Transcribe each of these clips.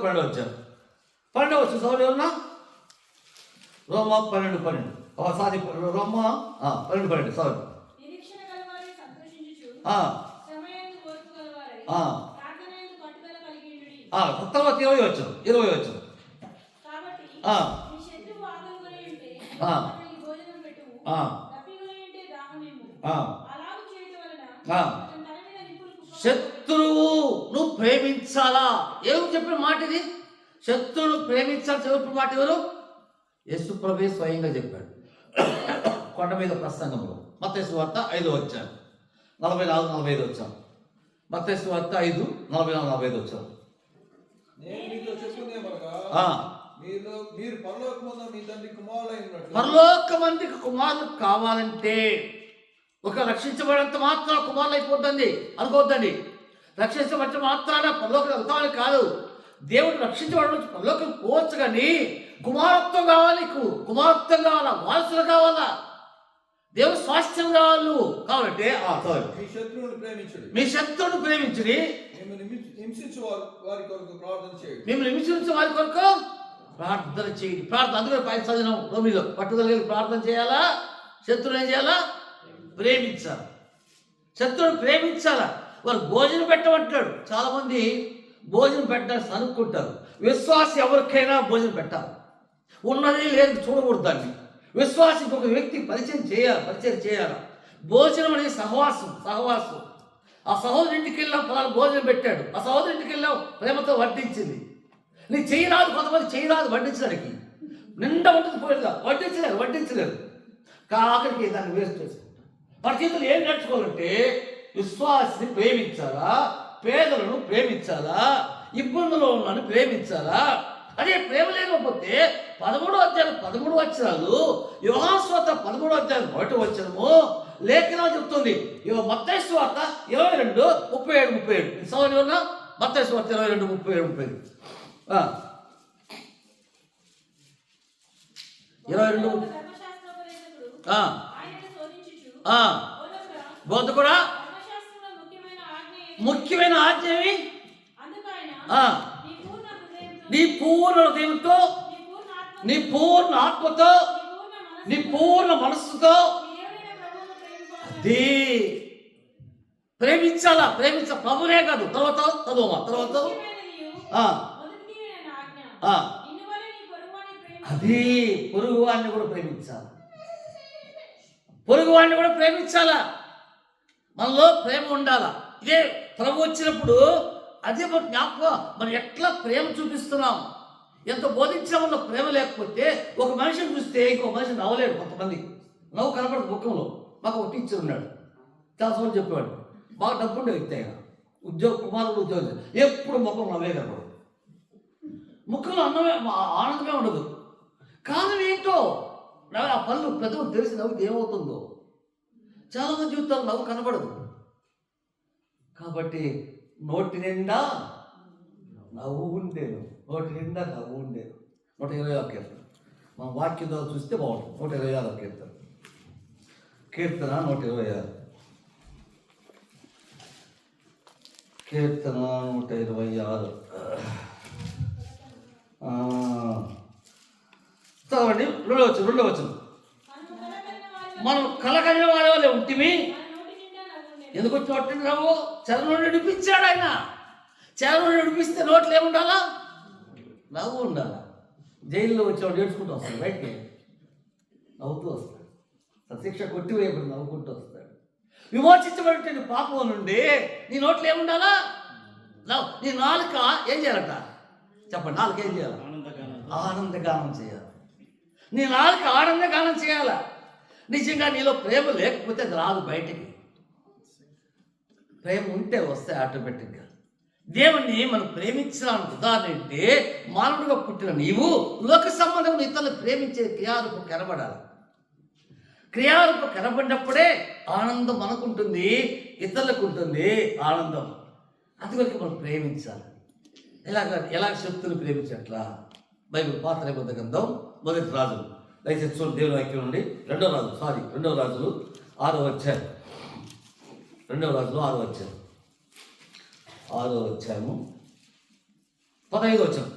12 వచ్చారు. 12 వచ్చు సౌలు ఎవరన్నా? రోమా 12 సారీ రోమా 12 సారీ. తర్వాత 20 వచ్చారు. శత్రువు నువ్వు ప్రేమించాలా? ఏం చెప్పిన మాట ఇది? శత్రువును ప్రేమించాలి. చెప్పిన మాట ఎవరు? యేసు ప్రభువే స్వయంగా చెప్పాడు కొండ మీద ప్రసంగంలో. మత్తయి సువార్త 5 వచ్చాను 44-45 వచ్చాను. మత్తయి సువార్త 5:44-45 వచ్చాను. పరలోకమందికి కుమారులు కావాలంటే ఒక రక్షించబడినంత మాత్రం కుమారులు అయిపోతుంది అనుకోవద్దండి. రక్షించబడిన మాత్రాన పరలోకం వెళ్తామని కాదు. దేవుడు రక్షించబడి పరలోకం పోవచ్చు, కానీ కుమారత్వం కావాలి. కుమారత్వం కావాలా? వారసులు కావాలా? దేవుడు స్వాస్థ్యం కావాలంటే మీ శత్రువును ప్రేమించుడి, మిమ్మల్ని హింసించే వారి కొరకు ప్రార్థన చేయండి. ప్రార్థన అందుకే పైన చదివినాం రోమిలో. పట్టుదల ప్రార్థన చేయాలా? శత్రువులు ఏం చేయాలా? ప్రేమించాలి. శత్రువుని ప్రేమించాలా? వారు భోజనం పెట్టమంటాడు. చాలామంది భోజనం పెట్టాలని అనుకుంటారు. విశ్వాసం ఎవరికైనా భోజనం పెట్టాలి. ఉన్నది లేదు చూడకూడదు. దాన్ని విశ్వాసం ఒక వ్యక్తికి పరిచయం చేయాలి. భోజనం అనేది సహవాసం. ఆ సహోదరు ఇంటికి వెళ్ళాం, పలానా భోజనం పెట్టాడు. ఆ సహోదరు ఇంటికి వెళ్ళాం, ప్రేమతో వడ్డించింది. నీ చేయరాదు, కొంతమంది చేయరాదు వడ్డించడానికి. నిండా ఉంటుంది పోయేదా, వడ్డించలేరు. ఆఖరికి దాన్ని వేస్ట్ చేసుకుంటారు. మన చేతులు ఏం నేర్చుకోవాలంటే విశ్వాసాన్ని ప్రేమించాలా, పేదలను ప్రేమించాలా, ఇబ్బందులో ఉన్నాను ప్రేమించాలా. అదే ప్రేమ లేకపోతే 13వ అధ్యాయం 13 వచనాలు, యోహాను సువార్త 13వ అధ్యాయం 1వ వచనము లేఖనం చెప్తుంది. మత్తయి సువార్త 22:37-37 సౌర్యంగా మత్తయి సువార్త 22:37-37 బోధకుడా ముఖ్యమైన ఆజ్ఞవి నీ పూర్ణ హృదయంతో, నీ పూర్ణ ఆత్మతో, నీ పూర్ణ మనస్సుతో అది ప్రేమించాలా. ప్రభునే కాదు. తర్వాత అది పొరుగువాడిని కూడా ప్రేమించాలా. మనలో ప్రేమ ఉండాలా. ఇదే ప్రభు వచ్చినప్పుడు అదే మన జ్ఞాపకం. మనం ఎట్లా ప్రేమ చూపిస్తున్నాం. ఎంత బోధించిన వల్ల ప్రేమ లేకపోతే ఒక మనిషిని చూస్తే ఇంకో మనిషిని నవ్వలేడు. కొంతమంది నవ్వు కనపడదు ముఖంలో. మాకు ఒక టీచర్ ఉన్నాడు, చాలా సార్లు చెప్పేవాడు. బాగా డబ్బుండే వ్యక్తి ఆయన, కుమారుడు ఉద్యోగం. ఎప్పుడు ముఖం నవ్వే కనపడదు, ముఖంలో ఆనందమే ఉండదు. కారణం ఏంటో ఆ పనులు పెద్దలు తెలిసి నవ్వుకి ఏమవుతుందో. చాలామంది జీవితాలు నవ్వు కనపడదు. కాబట్టి నోటి నిండా నవ్వు ఉండేది. 126 కీర్తన మన వాక్యం ద్వారా చూస్తే బాగుంటుంది. 126 కీర్తన 126 చదవండి. రెండో వచనం. మనం కలకలిన వారి వాళ్ళే ఉంటిమి. ఎందుకు వచ్చిన నవ్వు? చరణం నడిపించాడు ఆయన. చరణం నడిపిస్తే నోట్లు ఏముండాలా? నవ్వు ఉండాలా. జైల్లో వచ్చేవాడు ఏడ్చుకుంటూ వస్తాడు, బయటికి నవ్వుతూ వస్తాడు. శిక్ష కొట్టివేయబడి నవ్వుకుంటూ వస్తాడు. విమోచించబడి పాపం నుండి నీ నోట్లు ఏముండాలా? నీ నాలుక ఏం చేయాలట చెప్పండి. నాలుక ఏం చేయాలి? ఆనందగానం చేయాలి. నీ నాలుక ఆనందగానం చేయాలా. నిజంగా నీలో ప్రేమ లేకపోతే అది రాదు బయటికి. ప్రేమ ఉంటే వస్తాయి ఆటోమేటిక్గా. దేవుణ్ణి మనం ప్రేమించడానికి ఉదాహరణ ఏంటి? మానవుడిగా పుట్టిన నీవు లోక సంబంధం ఇతరులు ప్రేమించే క్రియారూపం కనబడాలి. క్రియారూపం కనబడినప్పుడే ఆనందం మనకుంటుంది, ఇతరులకు ఉంటుంది ఆనందం. అందువరకు మనం ప్రేమించాలి. ఎలా శక్తులు ప్రేమించట్లా? బైబిల్ పాత నిబంధన గ్రంథం 1 రాజులు, దయచేసి చూడండి. దేవుని వాక్యం నుండి 2వ రాజులు 6వ అధ్యాయం 2వ రాజులు 6వ అధ్యాయము 15 వచనం.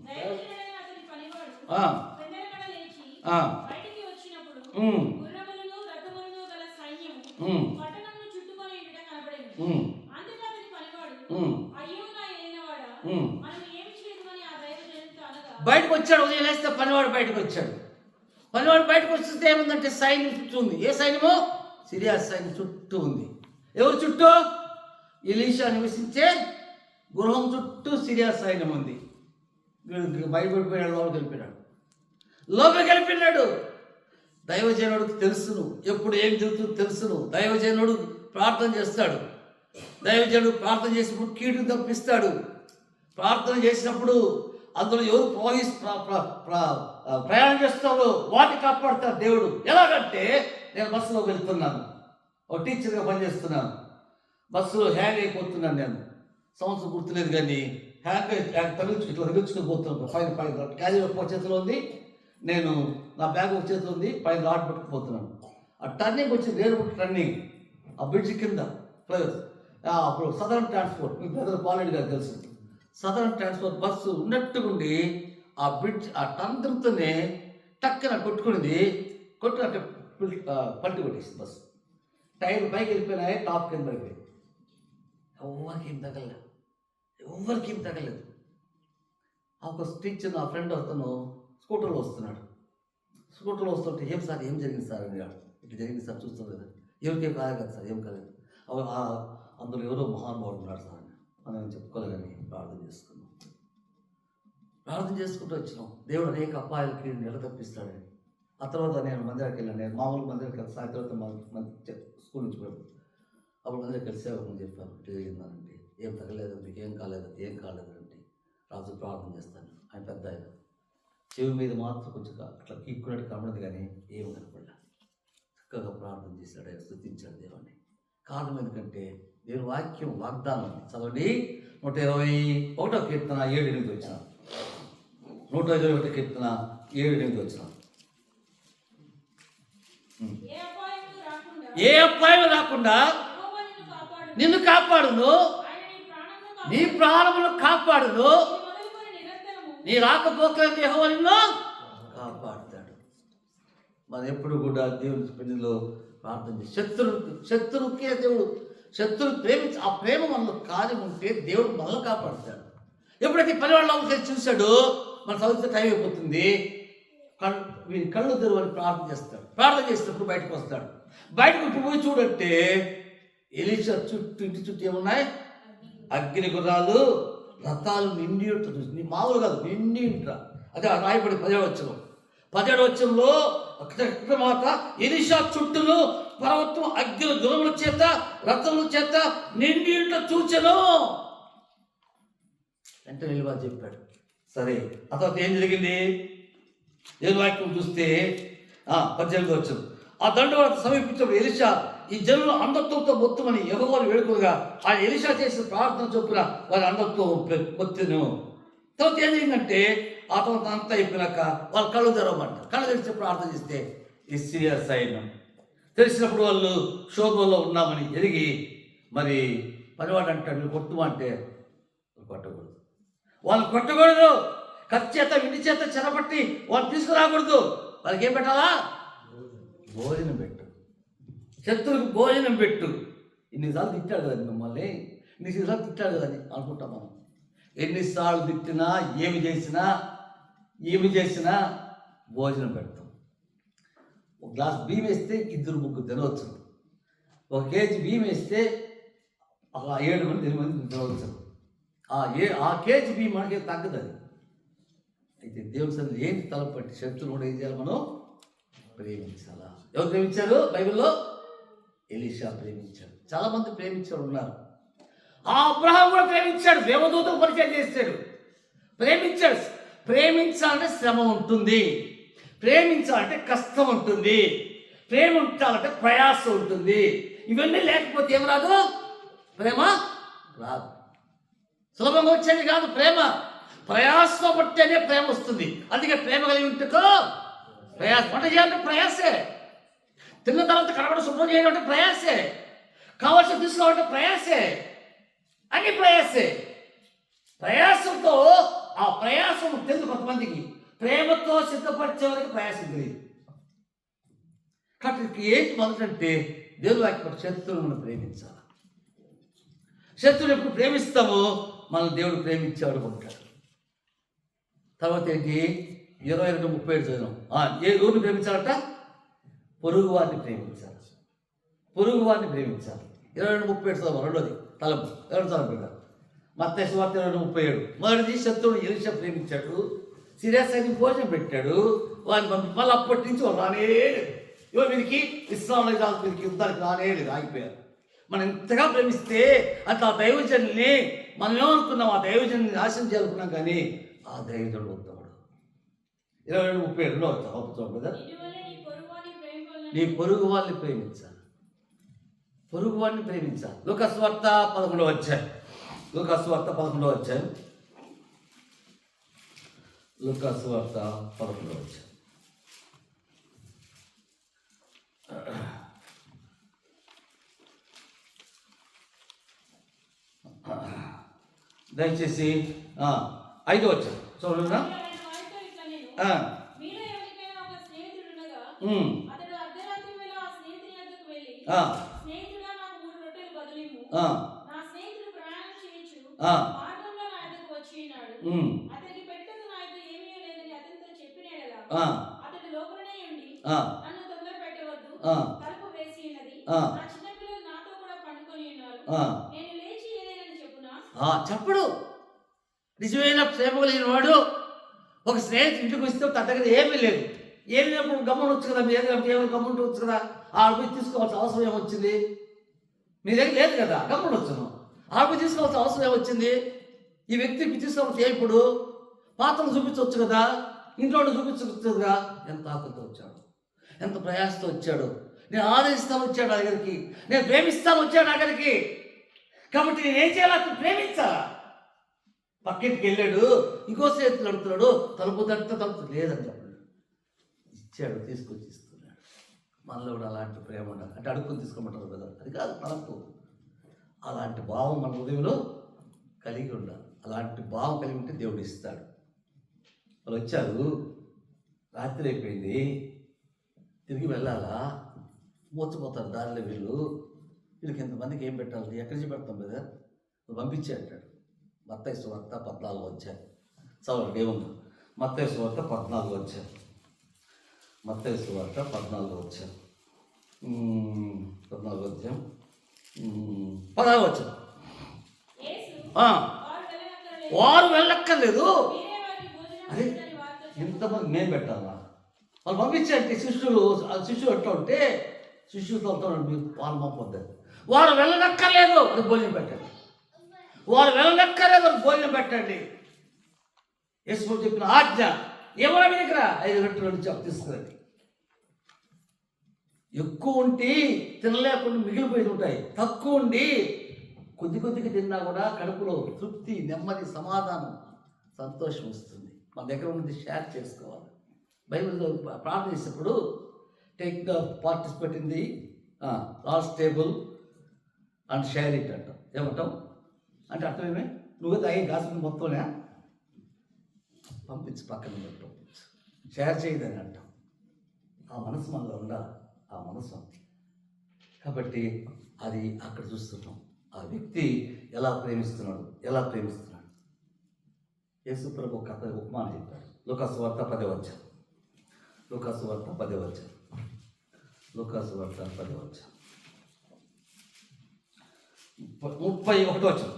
దైవజనుడైన అతని పనివాడు ఆ, పెద్దలకడ లేచి ఆ, బయటికి వచ్చినప్పుడు ఉమ్, గుర్రములను రథములను గల సైన్యము ఉమ్, పట్టణమును చుట్టుకొని ఉండుట కనబడెను. ఉమ్, అందుకు అతని పనివాడు, ఉమ్, అయ్యో నా ఏలినవాడా, ఉమ్. మనం ఏమి చేయదుమని ఆ దైవజనునితో అనగా, బయటకు వచ్చాడు. ఉదయం లేస్తే పనివాడు బయటకు వచ్చాడు. పనివాడు బయటకు వస్తే ఏముందంటే సైన్యం చుట్టూ ఉంది. ఏ సైన్యమో? సిరియా సైన్యం చుట్టూ ఉంది. ఎవరు చుట్టూ? ఎలీషా నివసించే గృహం చుట్టూ సిరియా సైన్యం ఉంది. వీడు బయటపడిపోయాడు, లోపలికి వెళ్ళిపోయినాడు. దైవజనుడికి తెలుసును ఎప్పుడు ఏం జరుగుతుందో తెలుసును. దైవజనుడు ప్రార్థన చేస్తాడు. దైవజనుడు ప్రార్థన చేసినప్పుడు కీడును తప్పిస్తాడు. ప్రార్థన చేసినప్పుడు అందులో ఎవరు ప్రయాణం చేస్తారో వాటిని కాపాడుతాడు దేవుడు. ఎలాగంటే, నేను బస్సులో వెళ్తున్నాను, ఒక టీచర్గా పనిచేస్తున్నాను. బస్సులో హ్యాంగ్ అయిపోతున్నాను. నేను సంవత్సరం గుర్తులేదు కానీ ఇట్లా తగిలించుకుని పోతున్నాను. పైన క్యారియర్ ఒక చేతిలో ఉంది, నేను నా బ్యాగ్ ఒక చేతిలో ఉంది, పైన రాడ్ పట్టుకుపోతున్నాను. ఆ టర్నింగ్ వచ్చి రేరుబుట్ టర్నింగ్, ఆ బ్రిడ్జ్ కింద అప్పుడు సదరన్ ట్రాన్స్పోర్ట్, మీ బ్రదర్ పాలెడ్ గారు తెలుసు. సదరన్ ట్రాన్స్పోర్ట్ బస్సు ఉన్నట్టుగుండి ఆ బ్రిడ్జ్ ఆ టంత్రంతోనే టక్కన కొట్టుకునింది. కొట్టుకుంటే పల్టి కొట్టేసింది బస్సు. టైర్ పైకి వెళ్ళిపోయినాయి, టాప్ కింద పడిపోయింది. ఎవరికి ఏం తగలేదు. ఒక టీచర్ నా ఫ్రెండ్ అతను స్కూటర్లో వస్తున్నాడు. స్కూటర్లో వస్తుంటే, ఏం సార్ ఏం జరిగింది సార్ అని అడిగాడు. ఇట్లా జరిగింది సార్, చూస్తారు కదా, ఎవరికేం కాలేదు కదా సార్, ఏం కాలేదు. అందులో ఎవరో మహానుభావుడు ఉన్నాడు సార్ అని మనం చెప్పుకోలేదని ప్రార్థన చేసుకున్నాం. ప్రార్థన చేసుకుంటూ వచ్చినాం. దేవుడు అనేక అపాయాలకి నెల తప్పిస్తాడని. ఆ తర్వాత నేను మందిరానికి వెళ్ళాను. నేను మామూలు మందిరానికి వెళ్ళి సాయంత్రం స్కూల్ నుంచి పోయాను. అప్పుడు మందిరానికి కలిసి సేవకుని చెప్పాను, ఇట్లా జరిగిందానంటే, ఏం తగలేదు, మీకు ఏం కాలేదంటే రాజు ప్రార్థన చేస్తాను. ఆయన పెద్ద ఆయన చెవి మీద మాత్రం కొంచెం అట్లా కీక్కున్నట్టు కనబడదు కానీ ఏం కనపడలే. చక్కగా ప్రార్థన చేశాడు, ఆయన స్తుతించాడు దేవుని. కారణం ఎందుకంటే దేవుని వాక్యం వాగ్దానం. చదవండి, 121 కీర్తన 7-8 వచ్చిన. 121 కీర్తన 7-8 వచ్చిన. ఏ అపాయం రాకుండా నిన్ను కాపాడును, నీ ప్రాణమును కాపాడును, నీ రాకపోకలను యెహోవా నిన్ను కాపాడుతాడు. మనం ఎప్పుడు కూడా దేవుని పెళ్లిలో ప్రార్థన చేసి శత్రువుకే శత్రువు ప్రేమించి ఆ ప్రేమ మనలో కార్యం ఉంటే దేవుడు మనల్ని కాపాడుతాడు. ఎప్పుడైతే పనివాళ్ళ చూశాడో మన చదివితే టైం అయిపోతుంది, వీరి కళ్ళు తెరవని ప్రార్థన చేస్తాడు. ప్రార్థన చేసినప్పుడు బయటకు వస్తాడు. బయటకు పోయి చూడంటే ఎలీషా ఇంటి చుట్టూ ఏమున్నాయి? అగ్ని గుర్రాలు, రథాలు నిండి ఉంటుంది. మామూలు కాదు, నిండి ఉంటా. అదే రాయబడి 17 వచనంలో మాట ఎలీషా చుట్టూను పర్వతం అగ్ని గుర్రముల చేత రథముల చేత నిండి చూచెను. అంటే నిలువ చెప్పాడు. సరే, ఆ తర్వాత ఏం జరిగింది? ఏ వాక్యం చూస్తే 18 వచనం, ఆ దండవాడు సమీపించినప్పుడు ఎలీషా ఈ జనులు అంధత్వంతో మొత్తమని యెహోవాను వేడుకోగా ఆయన ఎలీషా చేసిన ప్రార్థన చొప్పున వారి అంధత్వం మొత్తను. తర్వాత ఏం జరిగిందంటే, ఆ తర్వాత అంతా అయిపోయినాక వాళ్ళు కళ్ళు తెరవమంట. కళ్ళు తెరిచి ప్రార్థన చేస్తే ఈ సిరియా సైన్యం తెలిసినప్పుడు వాళ్ళు శోభంలో ఉన్నామని ఎరిగి మరి పనివాడు అంటాడు, వీళ్ళు కొట్టుమంటే కొట్టకూడదు, వాళ్ళు కొట్టకూడదు, కత్తి చేత ఇంటి చేత చెరపట్టి వాళ్ళు తీసుకురాకూడదు. వాళ్ళకి ఏం పెట్టాలా? భోజనం పెట్టు, శత్రువుకి భోజనం పెట్టు. ఇన్నిసార్లు తిట్టాడు కదండి మిమ్మల్ని, ఇన్నిసార్లు తిట్టాడు కదని అనుకుంటాం మనం. ఎన్నిసార్లు తిట్టినా ఏమి చేసినా భోజనం పెడతాం. ఒక గ్లాస్ బియ్యం వేస్తే 2-3 తినవచ్చు. 1 కేజీ బియ్యం వేస్తే 7 మంది 8 మంది తినవచ్చు. ఆ కేజీ బియ్యం మనకి తగ్గదు. అయితే దేవుని సన్నిధిలో ఏంటి తలపట్టి శత్రువులు కూడా ఏం చేయాలి? మనం ప్రేమించాలా. ఎవరు ప్రేమించారు? బైబిల్లో ఎలీషా ప్రేమించాడు. చాలా మంది ప్రేమించాడు ఉన్నారు. ఆ అబ్రహాం కూడా ప్రేమించాడు, దేవదూతకు పరిచయం చేశాడు, ప్రేమించాడు. ప్రేమించాలంటే శ్రమ ఉంటుంది, ప్రేమించాలంటే కష్టం ఉంటుంది, ప్రేమించాలంటే ప్రయాసం ఉంటుంది. ఇవన్నీ లేకపోతే ఏం రాదు? ప్రేమ రాదు. సులభంగా వచ్చేది కాదు ప్రేమ. ప్రయాసం పట్టేనే ప్రేమ వస్తుంది. అందుకే ప్రేమ కలిగి ఉంటుందో ప్రయాసం. వంట చేయాలంటే ప్రయాసే, తిన్న తర్వాత కనబడి శుభ్రం చేయాలంటే ప్రయాసే, కావాల్సిన తీసుకోవాలంటే ప్రయాసే, అన్ని ప్రయాసే. ప్రయాసంతో ఆ ప్రయాసం తెలుసు కొంతమందికి, ప్రేమతో సిద్ధపరిచే వారికి ప్రయాసం తెలియదు. కాబట్టి ఏంటి మొదటంటే దేవుని వాక్యం శత్రువులను ప్రేమించాలి. శత్రువుని ఎప్పుడు ప్రేమిస్తామో మనం దేవుడు ప్రేమించేవాడు ఉంటాడు. తర్వాత ఏంటి 22:37 చదివాం. ఏ ఊరిని ప్రేమించాలట? పొరుగు వారిని ప్రేమించాలి. పొరుగు వారిని ప్రేమించాలి. 22:37 చదవం. రెండోది తలంపు. ఎవరు తలంపు? మత్తయి సువార్త 22:37. మొదటిది శత్రువుని ఎలీషా ప్రేమించాడు, సిరియా భోజనం పెట్టాడు, వారిని పంపి మళ్ళీ అప్పటి నుంచి వాళ్ళు రానే లేదు. వీరికి ఇస్లాంలో వీరికి యుద్ధానికి రానే లేదు, ఆగిపోయారు. మనం ఇంతగా ప్రేమిస్తే అట్లా ఆ దైవజనుల్ని మనం ఏమనుకున్నాం, ఆ దైవజనుని నాశనం చేయాలనుకున్నాం, కానీ ఆ దైవజనుడు వద్దాడు. 22:37 అవుతాం కదా. నీ పొరుగు వాళ్ళని ప్రేమించాలి. పొరుగు వాడిని ప్రేమించాలి. లూకాసు వార్త 11వ అధ్యాయం. లూకాసు వార్త 11వ అధ్యాయం. లూకాసు వార్త 11వ అధ్యాయం. దయచేసి 5వ అధ్యాయం చూడండి. చెప్పడు. నిజమైన ప్రేమ కలిగిన వాడు ఒక స్నేహితుడు ఇంటికి వస్తే తన దగ్గర ఏమీ లేదు, ఏమి లేనప్పుడు గమ్మునొచ్చు కదా, మీ దగ్గర ఏమైనా గమ్ముంటవచ్చు కదా, ఆడపోయి తీసుకోవాల్సిన అవసరం ఏమొచ్చింది? మీ దగ్గర లేదు కదా, గమ్మునొచ్చును. ఆడపోయి తీసుకోవాల్సిన అవసరం ఏమొచ్చింది? ఈ వ్యక్తికి తీసుకోవాల్సి ఇప్పుడు పాత్రలు చూపించవచ్చు కదా, ఇంట్లో చూపించవచ్చు కదా. ఎంత ఆకలితో వచ్చాడు, ఎంత ప్రయాసంతో వచ్చాడు. నేను ఆదరిస్తాను వచ్చాడు నా దగ్గరికి, నేను ప్రేమిస్తాను వచ్చాడు నా దగ్గరికి. కాబట్టి నేనేం చేయాలి? అతను ప్రేమించాలా? పక్కింటికి వెళ్ళాడు, ఇంకో స్నేహితులు అడుగుతున్నాడు, తలుపు తడితే తలుపు లేదని చెప్పాడు, ఇచ్చాడు, తీసుకొచ్చి ఇస్తున్నాడు. మనలో కూడా అలాంటి ప్రేమ ఉండాలి. అంటే అడుక్కుని తీసుకోమంటారు కదా, అది కాదు మనకు. అలాంటి భావం మన హృదయంలో కలిగి ఉండాలి. అలాంటి భావం కలిగి ఉంటే దేవుడు ఇస్తాడు. వాళ్ళు వచ్చారు, రాత్రి అయిపోయింది, తిరిగి వెళ్ళాలా, మూర్చపోతారు దారిలో వీళ్ళకి ఎంతమందికి ఏం పెట్టాలి, ఎక్కడి నుంచి పెడతాం కదా, పంపించే అంటాడు. మత్తయి సువార్త 14వ అధ్యాయం చదవండి. ఏముంది? మత్తయి సువార్త 14వ అధ్యాయం. మత్తయి సువార్త 14వ అధ్యాయం 16వ అధ్యాయం. వారు వెళ్ళక్కర్లేదు. అదే ఇంతమంది మేము పెట్టాలా? వాళ్ళు పంపించారంటే శిష్యులు ఎట్లా ఉంటే శిష్యులతో వాళ్ళు పంపొద్దు. వారు వెళ్ళనక్కర్లేదు, అది భోజనం పెట్టండి. వారు వెళ్ళనక్కర్లేదు, అది భోజనం పెట్టండి. యేసు చెప్పిన ఆజ్ఞ ఏమన్నా మీ దగ్గర 5 రొట్టెలు చెప్పు తీసుకురండి. ఎక్కువ ఉండి తినలేకుండా మిగిలిపోయి ఉంటాయి, తక్కువ ఉండి కొద్దిగా తిన్నా కూడా కడుపులో తృప్తి, నెమ్మది, సమాధానం, సంతోషం వస్తుంది. మన దగ్గర ఉన్నది షేర్ చేసుకోవాలి. బైబిల్లో ప్రార్థన చేసేటప్పుడు take the participate in the last table and share it అంటాం. ఏమంటాం అంటే అర్థమేమే? నువ్వు తాగి గాసుకుని మొత్తంనే పంపించు, పక్కన పంపించు, షేర్ చేయదని అంటాం. ఆ మనసు మనలో ఉండాలి, ఆ మనసు. కాబట్టి అది అక్కడ చూస్తున్నాం. ఆ వ్యక్తి ఎలా ప్రేమిస్తున్నాడు. యేసు ప్రభు ఒక కథ ఉపమానం చెప్పాడు. లూకాసు వార్త 10వ అధ్యాయం. లూకాసు వార్త 10వ అధ్యాయం. 31వ వచనం.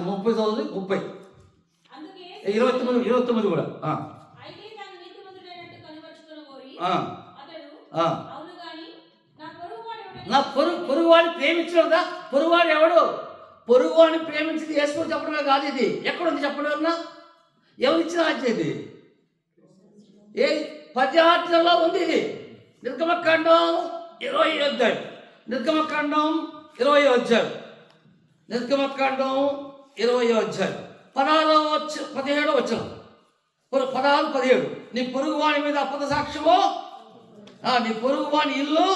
30 చదువు, 30, 29 కూడా. నా పొరుగువాడిని ప్రేమించడా? పొరుగువాడు ఎవడు? పొరుగువాడిని ప్రేమించింది యేసు చెప్పడమే కాదు. ఇది ఎక్కడుంది చెప్పడం? ఎవరిచ్చిన ఆజ్ఞ ఇది? ఏ 10 ఆజ్ఞల్లో ఉంది ఇది. నిర్గమకాండం 20వ అధ్యాయం. నిర్గమకాండం 20వ అధ్యాయం. 17వ వచనం. 16, 17. నీ పొరుగువాని మీద అబద్ధ సాక్ష్యము, నీ పొరుగువాని ఇల్లు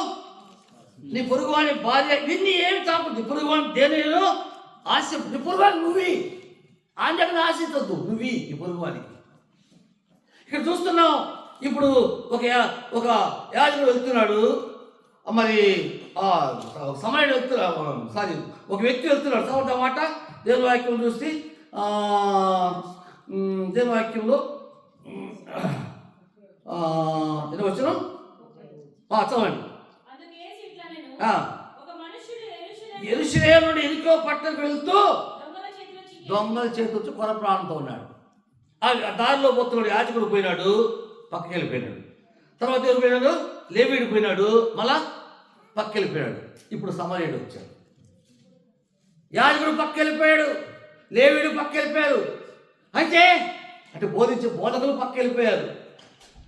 నీ పొరుగువాని భార్య, ఇన్ని ఏమి తాపదు. నీ పొరుగువాని దేనిలో ఆశ, నీ పొరుగువాని నువ్వి ఆంజకు ఆశించద్దు, నువ్వి నీ పొరుగువానికి. ఇక్కడ చూస్తున్నాం, ఇప్పుడు ఒక యాజకుడు వెళ్తున్నాడు, మరి సమయుడు వెళ్తున్నాడు, ఒక వ్యక్తి వెళ్తున్నాడు. చదువుతా మాట దేవుని వాక్యం చూసి, దేవుని వాక్యంలో ఏదో వచ్చిన చదవండి. యెరూషలేము నుండి ఎరికో పట్టణకు వెళ్తూ దొంగల చేతి వచ్చి కొర ప్రాణంతో ఉన్నాడు. దారిలో పోతున్నాడు, యాజకుడు పోయినాడు, పక్కకి వెళ్ళిపోయినాడు. తర్వాత ఎవరు పోయినాడు? లేవీడు పోయినాడు, మళ్ళా పక్కకి వెళ్ళిపోయాడు. ఇప్పుడు సమరయుడు వచ్చాడు. యాజకుడు పక్కకి వెళ్ళిపోయాడు, లేవీడు పక్కకి వెళ్ళిపోయాడు. అయితే అంటే బోధించే బోధకులు పక్కకి వెళ్ళిపోయారు,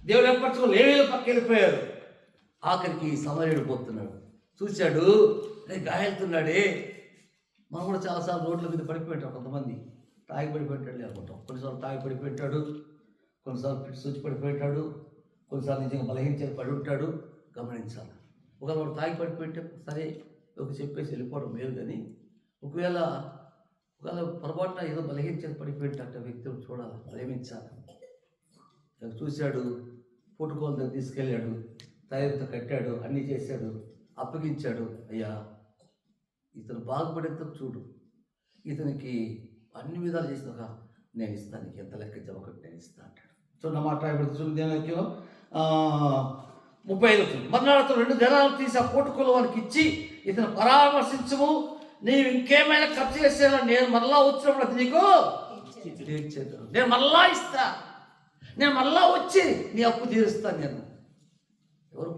దేవుడు ఏర్పరచుకో లేవీలు పక్కకి వెళ్ళిపోయారు. ఆఖరికి సమరయుడు పోతున్నాడు, చూశాడు, గాయలుతున్నాడే. మనం కూడా చాలాసార్లు రోడ్ల మీద పడిపోయింటాం, కొంతమంది తాగి పడిపోయింటాడు అనుకుంటాం. కొన్నిసార్లు తాగి పడిపోయింటాడు, కొన్నిసార్లు పిచ్చి సూచి పడిపోయింటాడు, కొన్నిసార్లు నిజంగా బలహీన పడి ఉంటాడు. గమనించాలి. ఒకవేళ తాగి పడిపోయింటే సరే ఒక చెప్పేసి వెళ్ళిపోవడం లేదు, కానీ ఒకవేళ పొరపాటున ఏదో బలహీన పడిపోయింట వ్యక్తులు చూడాలి, ప్రేమించాలి. చూశాడు, పుట్టుకోల దగ్గర తీసుకెళ్ళాడు, తయారుతో కట్టాడు, అన్నీ చేశాడు, అప్పగించాడు. అయ్యా ఇతను బాగుపడేంత చూడు, ఇతనికి అన్ని విధాలు చేసినాక నేను ఇస్తాను, నీకు ఎంత లెక్క ఒకటి నేను ఇస్తాను అంటాడు. చూడండి మాట చూడండి, దేనికి 35 మర్నాడు 2 దినాలు తీసి ఆ పోటుకోలు వానికి ఇచ్చి, ఇతను పరామర్శించము, నీవు ఇంకేమైనా ఖర్చు చేసేలా నేను మరలా వచ్చినప్పుడు అది నీకు తీర్చేద్దాను, నేను మరలా ఇస్తా, నేను మరలా వచ్చి నీ అప్పు తీరుస్తాను. నేను ఎవరు?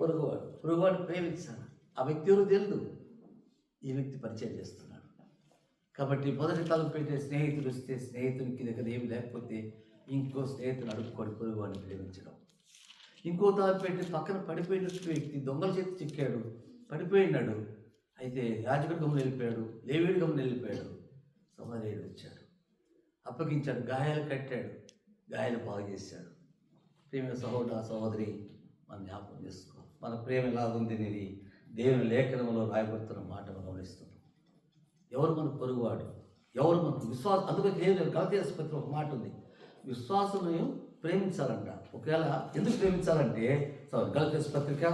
పొరుగువాడిని ప్రేమించాను. ఆ వ్యక్తి ఎవరు తెలియదు, ఈ వ్యక్తి పరిచయం చేస్తున్నాడు. కాబట్టి మొదటి తలం పెట్టే స్నేహితుడు వస్తే స్నేహితునికి దగ్గర ఏమి లేకపోతే ఇంకో స్నేహితుడు అడుక్కొని పొరుగువాడిని ప్రేమించడం. ఇంకో తలం పెట్టి పక్కన పడిపోయినట్టు వ్యక్తి దొంగల చేతి చిక్కాడు, పడిపోయినాడు. అయితే యాజకుడు గమని వెళ్ళిపోయాడు, లేవీడు గమని వెళ్ళిపోయాడు. సమరయుడు వచ్చాడు, అప్పగించాడు, గాయాలు కట్టాడు, గాయాలు బాగు చేశాడు. ప్రేమ సహోదర సహోదరి, మనం జ్ఞాపకం చేసుకో, మన ప్రేమ ఎలాగుంది అనేది దేవుని లేఖనంలో రాయబడుతున్న మాట మనం గమనిస్తున్నాం. ఎవరు మన పొరుగువాడు, ఎవరు మనకు విశ్వాసం. అందుకని దేవుని గలతీ పత్రిక ఒక మాట ఉంది, విశ్వాసము ప్రేమించాలంట. ఒకవేళ ఎందుకు ప్రేమించాలంటే, గలతీ పత్రిక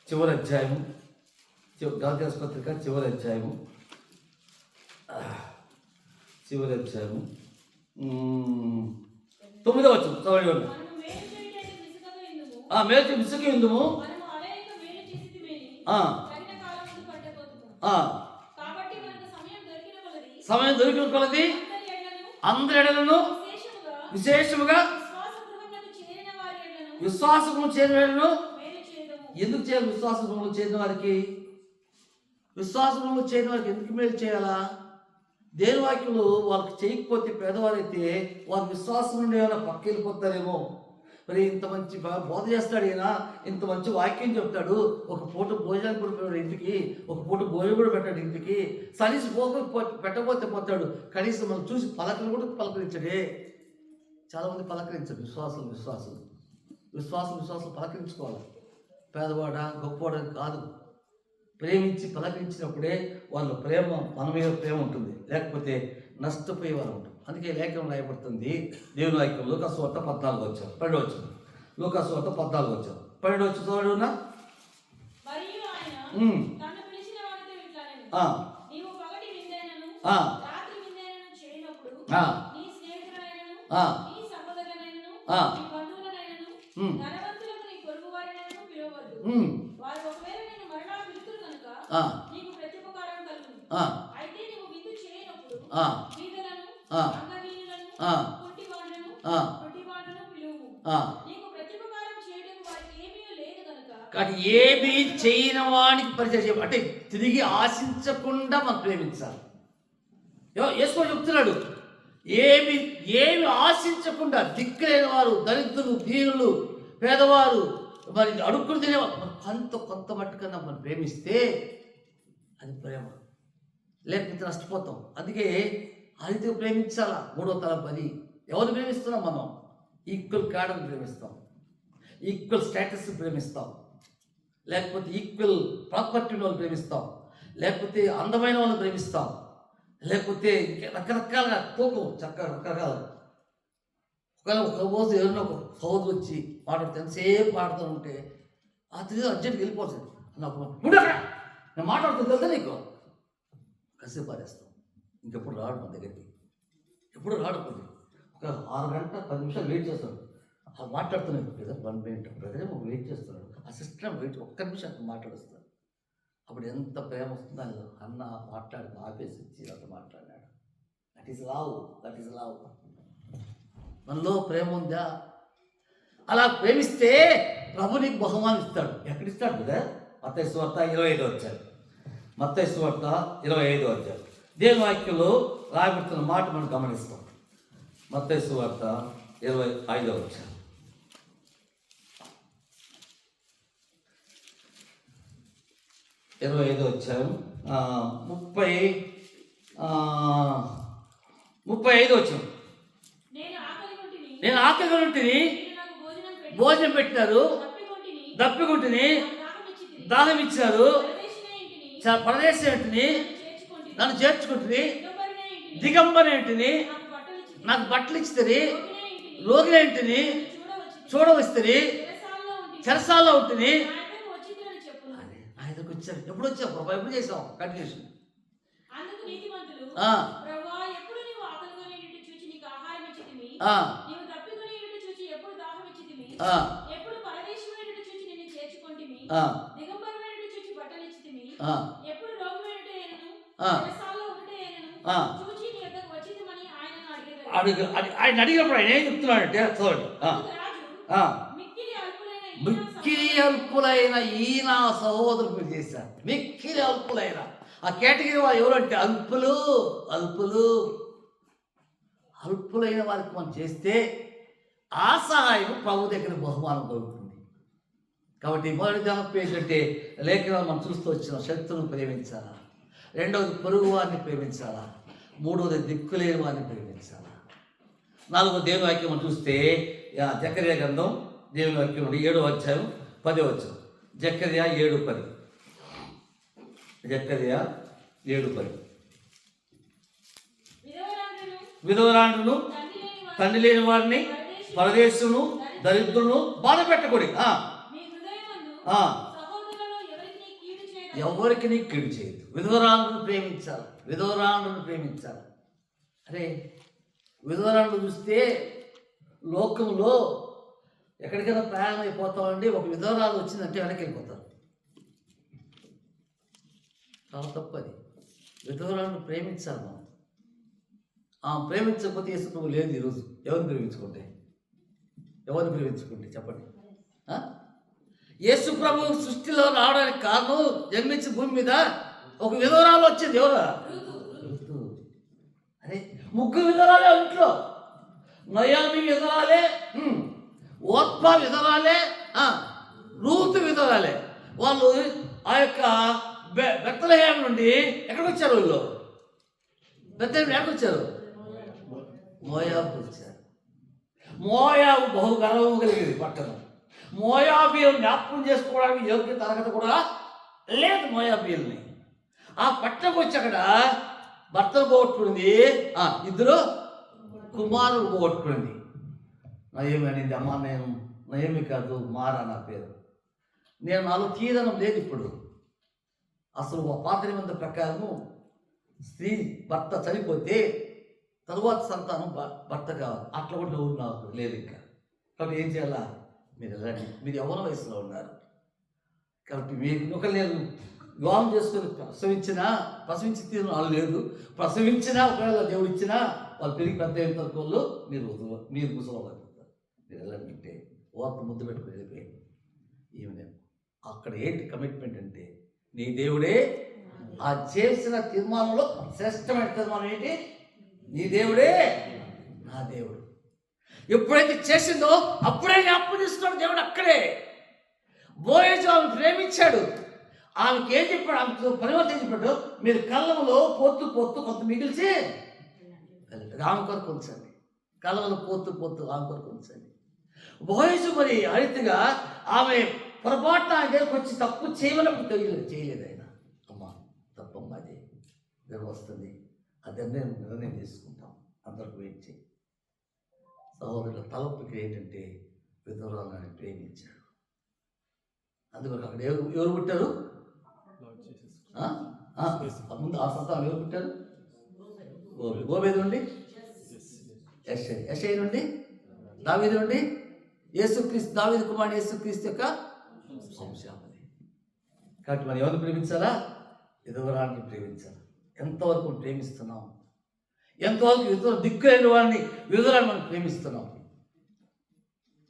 చివరి అధ్యాయము, గలతీ పత్రిక చివరి అధ్యాయము 9వ వచనం చదవండి. మేలు విసుగు ఎందుము, సమయం దొరికిన కొలది అందరి ఎడలను విశేషముగా విశ్వాసము చేరిన ఎడలను. ఎందుకు చేయాలి? విశ్వాసములు చేరిన వారికి, విశ్వాసములు చేరిన వారికి ఎందుకు మేలు చేయాలా? దేని వాక్యులు వాళ్ళకి చేయకపోతే, పేదవారైతే వాళ్ళ విశ్వాసం నుండి ఏమైనా పక్క వెళ్ళిపోతారేమో. మరి ఇంత మంచి బోధ చేస్తాడు ఈయన, ఇంత మంచి వాక్యం చెప్తాడు, ఒక పూట భోజనాలు కూడా పెట్టాడు ఇంటికి, ఒక పూట భోజనం కూడా పెట్టాడు ఇంటికి, సలీసి పెట్టకపోతే పోతాడు, కనీసం మనం చూసి పలకలు కూడా పలకరించడే. చాలామంది పలకరించారు. విశ్వాసం పలకరించుకోవాలి. పేదవాడ గొప్పవాడ కాదు, ప్రేమించి పలకరించినప్పుడే వాళ్ళ ప్రేమ, మన మీద ప్రేమ ఉంటుంది, లేకపోతే నష్టపోయే వాళ్ళు ఉంటుంది. అందుకే లేఖనం రాయబడుతుంది దేవుని వాక్యం లూకాసు వార్త 14 వచ్చారు 12 వచ్చారు. లూకాసు వార్త 14 వచ్చారు 12 వచ్చి చదువునా. కాబట్టి ఏమి చేయని వానికి పరిచయం అంటే తిరిగి ఆశించకుండా మనం ప్రేమించాలి. యేసు చెప్తున్నాడు, ఏమి ఆశించకుండా, దిక్కులేని వారు, దరిద్రులు, దీనులు, పేదవారు, మరి అడుక్కుని తినేవారు కొంత మట్టుకన్నా మనం ప్రేమిస్తే అది ప్రేమ, లేకపోతే నష్టపోతాం. అందుకే ఆ రీతిగా ప్రేమించాలా. 3వ తలం 10 ఎవరు ప్రేమిస్తున్నాం? మనం ఈక్వల్ క్యాడర్ని ప్రేమిస్తాం, ఈక్వల్ స్టేటస్ని ప్రేమిస్తాం. లేకపోతే ఈక్వల్ ప్రాపర్టీ వాళ్ళని ప్రేమిస్తాం, లేకపోతే అందమైన వాళ్ళని ప్రేమిస్తాం, లేకపోతే రకరకాలుగా తూకం రకరకాల. ఒకవేళ ఒక రోజు ఎవరినో ఒక సోదరు వచ్చి మాట్లాడితే ఎంతసేపు మాట్లాడుతూ ఉంటే ఆ తిరిగి అర్జెంట్కి వెళ్ళిపోతుంది. నాకు ఉండక్కడ నేను మాట్లాడుతుంది తెలుసా నీకు, కసేపు పారేస్తాం. ఇంకెప్పుడు రాడు మన దగ్గరికి, ఎప్పుడు రాడు. ఒక 6 గంటల 10 నిమిషాలు వెయిట్ చేస్తాడు. మాట్లాడుతున్నాడు బ్రదర్ 1 మినిట్ బ్రదర్ వెయిట్ చేస్తున్నాడు. ఆ సిస్టమ్ వెయిట్ 1 నిమిషం అక్కడ మాట్లాడుస్తాడు. అప్పుడు ఎంత ప్రేమ వస్తుందో అందులో. అన్న మాట్లాడి ఆపేసి ఇచ్చి అంత మాట్లాడినాడు. That is love. మనలో ప్రేమ ఉందా? అలా ప్రేమిస్తే ప్రభు నీకు బహుమానం ఇస్తాడు. ఎక్కడిస్తాడు కదా? మత్తయి సువార్త 25వ అధ్యాయం. మత్తయి సువార్త 25వ అధ్యాయం దేవుని వాక్యంలో రాయబడుతున్న మాట మనం గమనిస్తాం. మత్తయి సువార్త 25వ అధ్యాయం. ఇరవై 25వ అధ్యాయం 35వ వచనం. నేను ఆకలిగా ఉంటిని, భోజనం పెట్టినారు, దప్పికొంటిని, దాహం ఇచ్చారు, పరదేశం ఏంటిని, నన్ను చేర్చుకుంటుంది, దిగంబరేంటిని, నాకు బట్టలు ఇస్తుంది, రోగినేంటిని చూడవస్తుంది, చెరసాల్లో ఉంటుంది. ఆయన వచ్చారు. ఎప్పుడు వచ్చావు ప్రభా? ఎప్పుడు చేసాం కంటిన్యూషన్? ఆయన అడిగినప్పుడు ఆయన ఏం చెప్తున్నాడంటే చూడండి, మిక్కిలి అల్పులైన ఈ నా సహోదరులు మీరు చేశారు. మిక్కిలి అల్పులైన ఆ కేటగిరీ వారు ఎవరంటే అల్పులైన వారికి మనం చేస్తే ఆ సహాయం ప్రభు దగ్గర బహుమానం దొరుకుతుంది. కాబట్టి మొదటి జ్ఞాపకం ఏంటంటే లేఖనాలు మనం చూస్తూ వచ్చిన శత్రువును ప్రేమించాలా, రెండవది పొరుగు వారిని ప్రేమించాలా, మూడవది దిక్కులేని వారిని ప్రేమించాలా, నాలుగో దేవుని వాక్యం మనం చూస్తే జకర్యా గ్రంథం దేవుని వాక్యం 7వ అధ్యాయం 10వ వచనం. జకర్యా 7:10. జకర్యా 7:10. విధవరాండ్రును, తండ్రి లేని వారిని, పరదేశును, దరిద్రులను బాధ పెట్టకూడదు. ఎవరికి నీ కీడు చేయదు. విధవరాండ్రును ప్రేమించాలి. అరే విధవరాండ్రు చూస్తే లోకంలో ఎక్కడికైనా ప్రయాణం అయిపోతామండి, ఒక విధవరాలు వచ్చిందంటే వెనక్కి వెళ్ళిపోతారు. చాలా తప్పది. విధవరాలను ప్రేమించాలి మనం. ప్రేమించకపోతే యేసు ప్రభు లేదు ఈరోజు. ఎవరిని ప్రేమించుకుంటే చెప్పండి. యేసు ప్రభు సృష్టిలో రావడానికి కారణం, జన్మించిన భూమి మీద ఒక విధవరాలు వచ్చింది. ఎవరు? అరే 3 విధవరాలే ఇంట్లో. నయామి విధవరాలే, ఓర్పా విధవరాలే, రూతు విధవరాలే. వాళ్ళు ఆ యొక్క బెత్లెహేము నుండి ఎక్కడికి వచ్చారు? వాళ్ళు బెత్లెహేము ఎక్కడికి వచ్చారు? మోయాబుకు వచ్చారు. మోయాబు బహు గర్వం కలిగింది పట్టణం. మోయాబీయులు జ్ఞాపకం చేసుకోవడానికి యోగ్యత అర్హత కూడా లేదు మోయాబీయుల్ని. ఆ పట్టణకు వచ్చి అక్కడ భర్తలు పోగొట్టుకుంది, 2 కుమారులు పోగొట్టుకుంది. నయమి అనేది, అమ్మ నేను నయమి కాదు, మారా నా పేరు. నాలో తీదనం లేదు ఇప్పుడు. అసలు పాత నిబంధన ప్రకారము స్త్రీ భర్త చనిపోతే తరువాత సంతానం భర్త కావాలి. అట్లా కూడా ఎవరు నాకు లేదు ఇంకా. కాబట్టి ఏం చేయాలా? మీరు వెళ్ళండి. మీరు యవ్వన వయసులో ఉన్నారు కాబట్టి మీకు ఒకరు నేను వివాహం చేసుకొని ప్రసవించి తీరు వాళ్ళు లేదు. ప్రసవించినా ఒకవేళ దేవుడు ఇచ్చినా వాళ్ళు పెరిగి పెద్ద అయిన తరకుల్లో మీరు ముసలవుతారు. మీరు వెళ్ళంటే ఓర్పు ముద్దు పెట్టుకుని వెళ్ళిపోయింది. ఈమె అక్కడ ఏంటి కమిట్మెంట్ అంటే, నీ దేవుడే. ఆ చేసిన తీర్మానంలో శ్రేష్టమైన తీర్మానం ఏంటి? నీ దేవుడే నా దేవుడు. ఎప్పుడైతే చేసిందో అప్పుడే జ్ఞాపకం తీసుకున్నాడు దేవుడు. అక్కడే బోయజు ఆమెను ప్రేమించాడు. ఆమెకి ఏం చెప్పాడు? ఆమెకు పరివర్తన చెప్పాడు, మీరు కళ్ళంలో పోతూ కొంత మిగిల్చి ఆమె కొరకు ఉంచండి. కళ్ళంలో పోతూ ఆమె కొరకు ఉంచండి. బోయజు మరి ఆ రీతిగా ఆమె పొరపాటున ఆయన దగ్గరకు వచ్చి తప్పు చేయమన్నప్పుడు చేయలేదు ఆయన. అమ్మా తప్పమ్మా, అది దగ్గర వస్తుంది, అది నిర్ణయం తీసుకుంటాం, అందరికి వెయిట్ చేయి. సహోదరుల తలపుకి ఏంటంటే విధవరాలను ప్రేమించాడు. అందుకని అక్కడ ఎవరు పుట్టారు? ముందు ఆ సంతానం ఎవరు పుట్టారు? గోబేదు నుండి యెషై నుండి దావీదు నుండి యేసుక్రీస్తు, దావీదు కుమారుడు యేసుక్రీస్తు యొక్క వంశావళి. కాబట్టి మనం ఎవరిని ప్రేమించాలా? విధవరాన్ని ప్రేమించాలి. ఎంతవరకు ప్రేమిస్తున్నాం? ఎంతవరకు ఇతర దిక్కులేని వాడిని, విధవరాన్ని మనం ప్రేమిస్తున్నాం?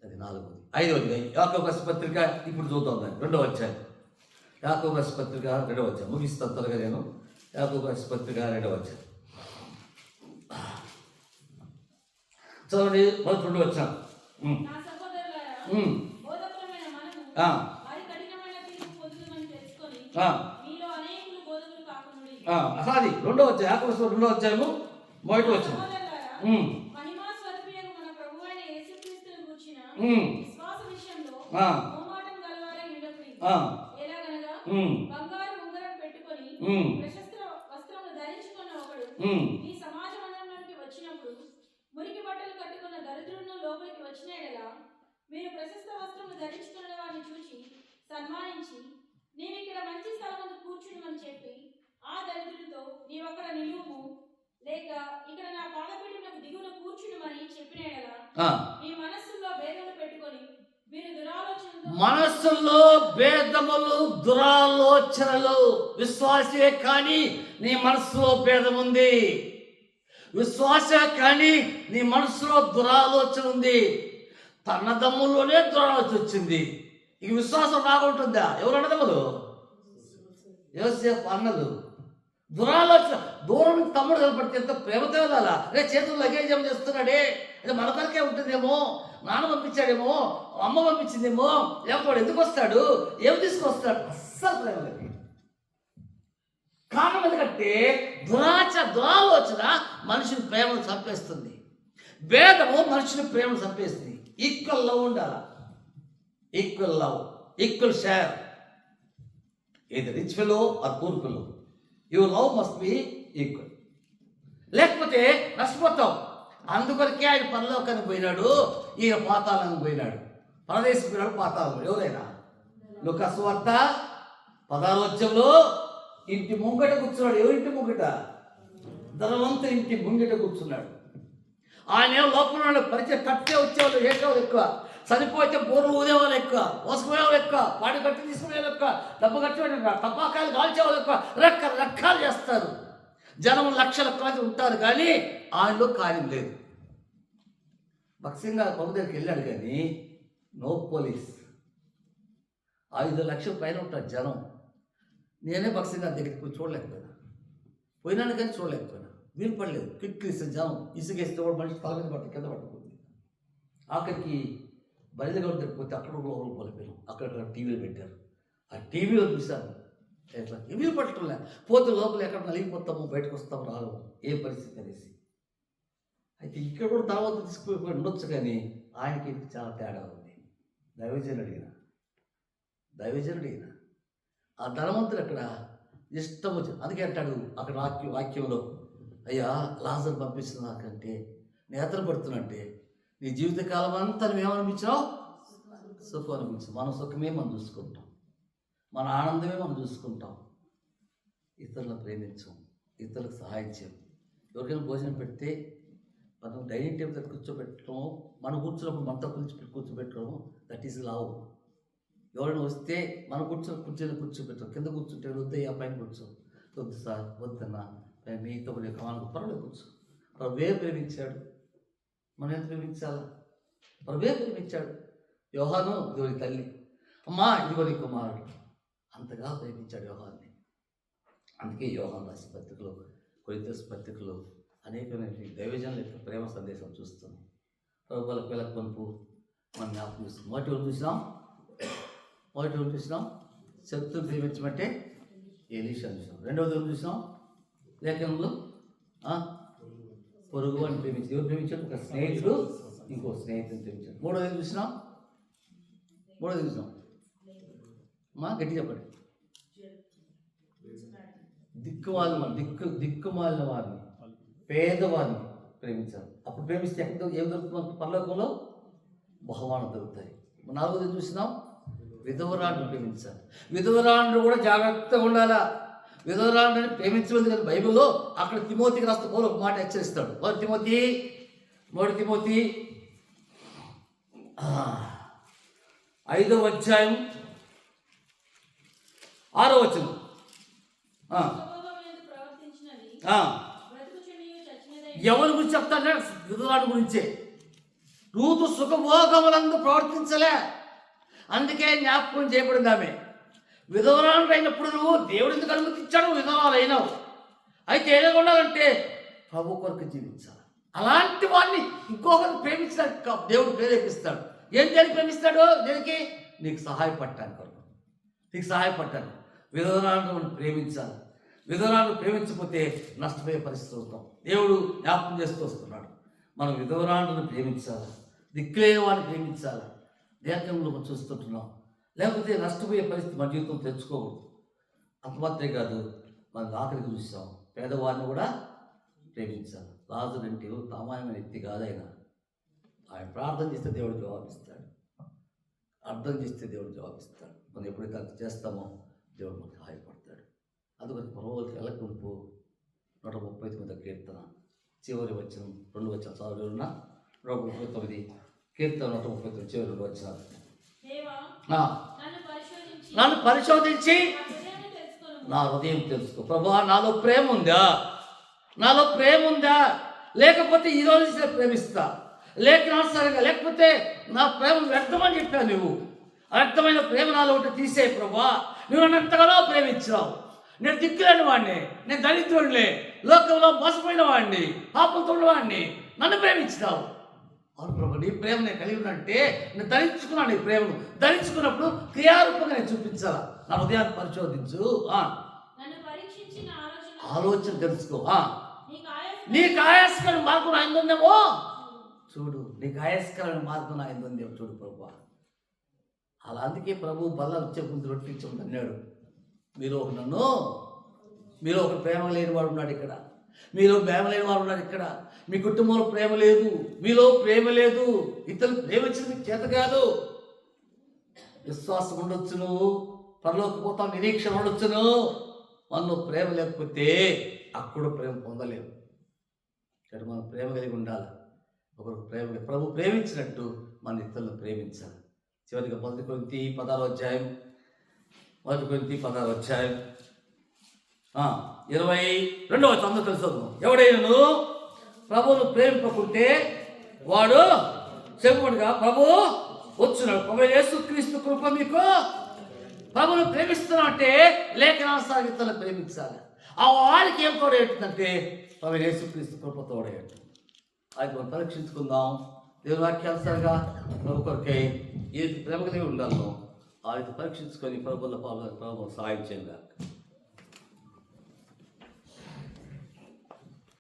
అది 4వది. 5వది యాకోబు పత్రిక. ఇప్పుడు చూద్దాం దాన్ని 2వ అధ్యాయం. యాకోబు పత్రిక 2వ అధ్యాయం ముగిస్తాను త్వరగా నేను. యాకోబు పత్రిక 2వ అధ్యాయం చదవండి. 2వ అధ్యాయం. నా సహోదరులారా, బోధకులమైన మనము వారి కఠినమైన తీర్పు పొందుతామని తెలుసుకొని మీలో అనేకులు బోధకులు కాకుండుడి. అది 2వ అధ్యాయం. యాకోబు 2వ అధ్యాయము 1వ వచనం. మహిమా స్వరూపియగు మన ప్రభువైన యేసుక్రీస్తును గూర్చిన విశ్వాస విషయంలో మోమాటం గలవారై ఉండకుడి. ఎలాగనగా బంగారు ఉంగరం పెట్టుకొని ప్రశస్త వస్త్రములు ధరించుకున్న ఒకడు ఈ సమాజ మందిరంలోనికి వచ్చినప్పుడు మురికి బట్టలు కట్టుకున్న దరిద్రులను లోపలికి వచ్చిన ఎడల మీరు ప్రశస్త వస్త్రములు ధరించుకున్న వారిని చూసి సన్మానించి, నీవు ఇక్కడ మంచి స్థలమందు కూర్చుని చెప్పి ఆ దరిద్రులతో నీవక్కడ నిలువుము, లేక ఇక్కడ నా పాదపీఠమునకు దిగున కూర్చుని చెప్పిన ఎడల మీ మనస్సులో భేదములు పెట్టుకొని మీరు మనస్సుల్లో భేదములు, దురాలోచనలు. విశ్వాసే కానీ నీ మనస్సులో భేదం ఉంది. విశ్వాసే కానీ నీ మనసులో దురాలోచన ఉంది. తన్నదమ్ముల్లోనే దురాలోచన వచ్చింది. ఇక విశ్వాసం రాకుంటుందా? ఎవరు అన్నదమ్ములు? యోసేపు అన్నలు. దురాలోచన. దూరం నుంచి తమ్ముడు కనపడితే ఎంత ప్రేమతో వెళ్ళాలా? రే చేతులు లగేజ్ ఏమో చేస్తున్నాడే, ఇది మన కొరకే ఉంటుందేమో, నాన్న పంపించాడేమో, అమ్మ పంపించిందేమో, లేకపోతే ఎందుకు వస్తాడు, ఏమి తీసుకొస్తాడు? అస్సలు ప్రేమ లేదు. కారణం ఎందుకంటే దురాలోచన మనుషుని ప్రేమను చంపేస్తుంది. భేదము మనుషుని ప్రేమను చంపేస్తుంది. ఈక్వల్ లవ్ ఉండాలి. Equal love, equal share. ఇది rich fellow or poor fellow, your love must be equal. లేకపోతే నష్టపోతాం. అందుకొరకే ఆయన పరలోకానికి పోయినాడు, ఈయన పాతాళానికి పోయినాడు. పరదేశం పోయినాడు, పాతాళం. ఎవరైనా లూకా సువార్త 16వ అధ్యాయంలో ఇంటి ముంగట కూర్చున్నాడు. ఎవరింటి ముంగట? ధనవంతుని ఇంటి ముంగట కూర్చున్నాడు. ఆయన లోపల పరిచయం కట్టే వచ్చేవాళ్ళు ఏకేవాళ్ళు ఎక్కువ, చనిపోతే బోర్లు ఊదేవాళ్ళు ఎక్కువ, మోసుకుపోయేవాళ్ళు ఎక్కువ, పాడి కట్టి తీసుకునేవాళ్ళు ఎక్కువ, డబ్బు కట్టేవాళ్ళు ఎక్కువ, టపాకాయలు కాల్చేవాళ్ళు ఎక్కువ, రకరకాలు చేస్తారు. జనం లక్షల మంది ఉంటారు, కానీ ఆయనలో కార్యం లేదు. భక్సింగా కొమ్మ దగ్గరికి వెళ్ళాడు, కానీ నో పోలీస్. 5 లక్షల పైన ఉంటారు జనం. నేనే భక్సింగా దగ్గరికి చూడలేకపోయినా, పోయినాను కానీ చూడలేకపోయినా, వీలు పడలేదు. కిక్కిస్తే జనం ఇసుకేస్తే కూడా మనిషి తల మీద పట్టి కింద పట్టుకుంది. ఆఖరికి బయలుదేరి దగ్గరికి పోతే అక్కడ లోపల పలిపోయాను. అక్కడ టీవీలు పెట్టారు. ఆ టీవీలో చూశాను ఎట్లా వీలు పట్టడంలే. పోతే లోపల ఎక్కడ నలిగిపోతాము, బయటకు వస్తాము, రాగము, ఏ పరిస్థితి అనేసి. అయితే ఇక్కడ కూడా తర్వాత తీసుకుపోయి ఉండొచ్చు, కానీ ఆయనకి చాలా తేడా ఉంది. దైవజనుడిన ఆ ధనవంతుడు అక్కడ ఇష్టం వచ్చి, అందుకే అంటాడు అక్కడ వాక్యంలో, అయ్యా లాజర్ పంపిస్తున్నా నాకంటే నేతలు పడుతున్నట్టే నీ జీవితకాలం అంతా నువ్వేమనిపించావు? సుఖం అనిపించవు. మన సుఖమే మనం చూసుకుంటాం, మన ఆనందమే మనం చూసుకుంటాం. ఇతరులను ప్రేమించం, ఇతరులకు సహాయం చేయం. ఎవరికైనా భోజనం పెడితే మనం డైనింగ్ టేబుల్ దగ్గర కూర్చోబెట్టడం, మనం కూర్చున్నప్పుడు మనతో కూర్చోబెట్టడం, దట్ ఈస్ లవ్. ఎవరైనా వస్తే మనం కూర్చోబెట్టడం, కింద కూర్చుంటే వద్దయ్యా పైన కూర్చో, వద్దు సార్ వద్దన్నా మీతో మనకు పర్వాలేదు కూర్చో. ప్రభువే ప్రేమించాడు, మనం ఎంత ప్రేమించాలా? ప్రభువే ప్రేమించాడు. యోహాను దేవుని తల్లి, అమ్మా ఇదిగో నీ కుమారుడు, అంతగా ప్రేమించాడు యోహాన్ని. అందుకే యోహాను రాసిన పత్రికలో, కొరింథీయుల పత్రికలో అనేకమైన దైవజనుల యొక్క ప్రేమ సందేశం చూస్తున్నాం. ప్రభువుల పిల్ల కొనుపు మనం జ్ఞాపకం చూస్తున్నాం. మొదటి చూసినాం శత్రువుని ప్రేమించమంటే ఎలీషాను చూసినాం. రెండవది చూసినాం లేఖనంలో పొరుగు అని ప్రేమించి, ఎవరు ప్రేమించాడు? ఒక స్నేహితుడు ఇంకో స్నేహితుని ప్రేమించాడు. మూడోది చూసినాం మా గట్టి చెప్పండి. దిక్కుమాలిన దిక్కుమాలిన వారిని, పేదవారిని ప్రేమించాలి. అప్పుడు ప్రేమిస్తే ఎక్కడ ఏం దొరుకుతుంది మనకు? పరలోకంలో బహుమానం దొరుకుతాయి. 4వది చూసినాం, విధవరాండ్ని ప్రేమించాలి. విధవరాండ్రు కూడా జాగ్రత్తగా ఉండాలా. విధవరాండ్ని ప్రేమించలేదు కదా బైబిల్లో. అక్కడ తిమోతికి రాస్తే పౌలు ఒక మాట హెచ్చరిస్తాడు. 1 తిమోతి 5వ అధ్యాయం 6వ వచనం. ఎవరి గురించి చెప్తానే? విధవరాండ్ర గురించే. రూతు సుఖభోగములందు ప్రవర్తించలే, అందుకే జ్ఞాపకం చేయబడింది ఆమె. విధవరాలు అయినప్పుడు నువ్వు దేవుడు ఎందుకు అనుమతించాడు? విధవరాలు అయినావు. అయితే ఎలా ఉండాలంటే ప్రభు కొరకు జీవించాలి. అలాంటి వాడిని ఇంకొకరు ప్రేమించడానికి దేవుడు ప్రేరేపిస్తాడు. ఏం దేనికి ప్రేమిస్తాడు? దేనికి? నీకు సహాయపడటానికి కొరకు, నీకు సహాయపడటానికి. విధవరాలను ప్రేమించాలి. విధవరాలను ప్రేమించకపోతే నష్టపోయే పరిస్థితి అవుతాం. దేవుడు జ్ఞాపకం చేస్తూ వస్తున్నాడు. మనం విధవరాలను ప్రేమించాలి, దిక్కులేని వాడిని ప్రేమించాలి. దేహంలో చూస్తుంటున్నాం, లేకపోతే నష్టపోయే పరిస్థితి మన జీవితం తెచ్చుకోకూడదు. అంత మాత్రమే కాదు, మనం ఆఖరికి చూసాం, పేదవాడిని కూడా ప్రేమించాలి. లాజరు అంటే సామాన్యమైన వ్యక్తి కాదైన ఆయన ప్రార్థన చేస్తే దేవుడు జవాబిస్తాడు. అర్థం చేస్తే దేవుడు జవాబిస్తాడు. మనం ఎప్పుడైతే అంత చేస్తామో దేవుడు మనకు సహాయపడతాడు. అందుకని ప్రభువుకి వెళ్ళకుంపు 139 కీర్తన చివరి వచనం 2 వచనం చదువున్నా. 139 కీర్తన 139 చివరి 2 వచనాలు. నన్ను పరిశోధించి నా హృదయం తెలుసుకో. ప్రభువా, నాలో ప్రేమ ఉందా? నాలో ప్రేమ ఉందా? లేకపోతే ఈరోజు ప్రేమిస్తా, లేకపోతే నా ప్రేమ వ్యర్థమని చెప్పావు. నువ్వు వ్యర్థమైన ప్రేమ నాలో ఉంటే తీసే. ప్రభువా, నువ్వు నన్ను ఎంతగానో ప్రేమించావు. నేను దిక్కులేని వాడిని, నేను దరిద్రుడిని, లోకంలో మోసపోయిన వాడిని, పాపంతో ఉన్నవాడిని, నన్ను ప్రేమించినావు. అవును ప్రభు, నీ ప్రేమ నేను కలిగి ఉన్నట్టే నేను ధరించుకున్నాను. నీ ప్రేమను ధరించుకున్నప్పుడు క్రియారూపంగా నేను చూపించాలా. నా హృదయాన్ని పరిశోధించు, ఆలోచన తెలుసుకో. నీకు ఆయాస్కరమైన మార్గం ఆయన ఉందేమో చూడు, నీకు ఆయాస్కరమైన మార్గం ఆయన ఉందేమో చూడు ప్రభు. అలా అందుకే ప్రభు బల్ల వచ్చే ముందు రొట్టించమని అన్నాడు. మీరు ఒక ప్రేమ లేని వాడు ఉన్నాడు ఇక్కడ, మీలో ప్రేమ లేని వాడు ఉన్నాడు ఇక్కడ. మీ కుటుంబంలో ప్రేమ లేదు, మీలో ప్రేమ లేదు. ఇతరులు ప్రేమించడం మీకు చేత కాదు. విశ్వాసం ఉండొచ్చును, పరలోకి పోతాం నిరీక్షణ ఉండొచ్చును. మనం ప్రేమ లేకపోతే అక్కడ ప్రేమ పొందలేము. ఇక్కడ మనం ప్రేమ కలిగి ఉండాలి. ఒకరు ప్రభు ప్రేమించినట్టు మన ఇతరులను ప్రేమించాలి. చివరిగా 1 కొరింథీ 16వ అధ్యాయం 22వ వచనం తెలుసు. ఎవడైనా ప్రభువును ప్రేమింపకుంటే వాడు చెప్పుడుగా ప్రభు వచ్చున్నాడు. ప్రభు యేసుక్రీస్తు కృప మీకు. ప్రభువును ప్రేమిస్తున్నా అంటే లేఖనానుసారం ఇతరులను ప్రేమించాలి. ఆ వారికి ఏం తోడేటుందంటే ప్రభు యేసుక్రీస్తు కృప తోడేయటం. అది మనం పరీక్షించుకుందాం. దేవుని వాక్యానుసారంగా ప్రభు కొరకై ఏది ప్రేమ కలిగి ఉండాలో అది పరీక్షించుకొని ప్రభువుల పాలు సహాయం చేయాలి.